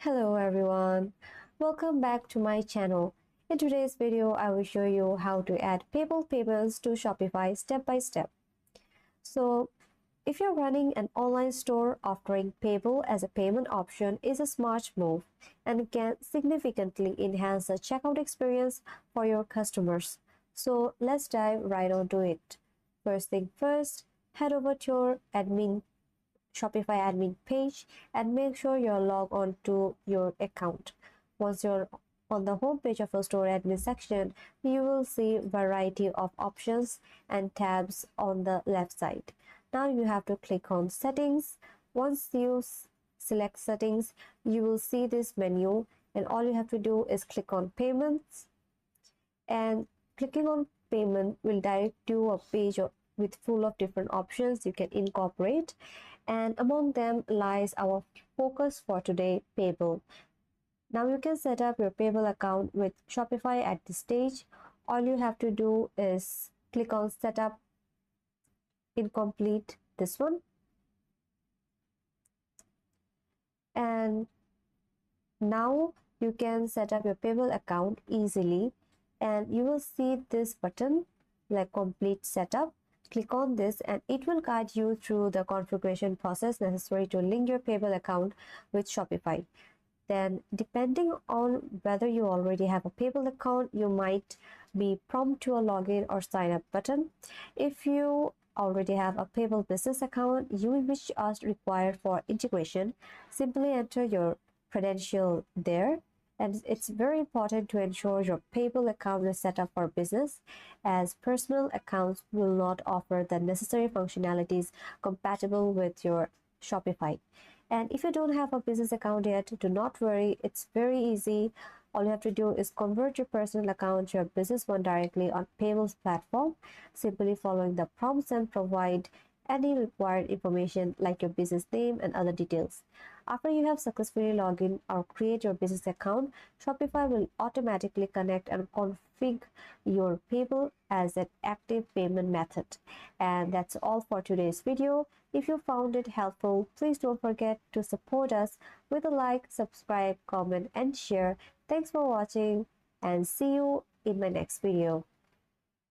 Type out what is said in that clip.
Hello everyone, welcome back to my channel. In today's video, I will show you how to add PayPal payments to Shopify step by step. So, if you're running an online store, offering PayPal as a payment option is a smart move and can significantly enhance the checkout experience for your customers. So, let's dive right onto it. First thing first, head over to your Shopify admin page and make sure you're logged on to your account. Once you're on the home page of your store admin section, you will see a variety of options and tabs on the left side. Now you have to click on settings. Once you select settings, you will see this menu and all you have to do is click on payments, and clicking on payment will direct you a page with full of different options you can incorporate, and among them lies our focus for today, PayPal. Now you can set up your PayPal account with Shopify at this stage. All you have to do is click on setup incomplete, this one, and now you can set up your PayPal account easily, and you will see this button like complete setup. Click on this and it will guide you through the configuration process necessary to link your PayPal account with Shopify. Then, depending on whether you already have a PayPal account, you might be prompted to a login or sign up button. If you already have a PayPal business account, which is required for integration, simply enter your credential there. And it's very important to ensure your PayPal account is set up for business, as personal accounts will not offer the necessary functionalities compatible with your Shopify. And if you don't have a business account yet, do not worry, it's very easy. All you have to do is convert your personal account to your business one directly on PayPal's platform, simply following the prompts and provide any required information like your business name and other details. After you have successfully logged in or create your business account, Shopify will automatically connect and configure your PayPal as an active payment method. And that's all for today's video. If you found it helpful, please don't forget to support us with a like, subscribe, comment, and share. Thanks for watching and see you in my next video.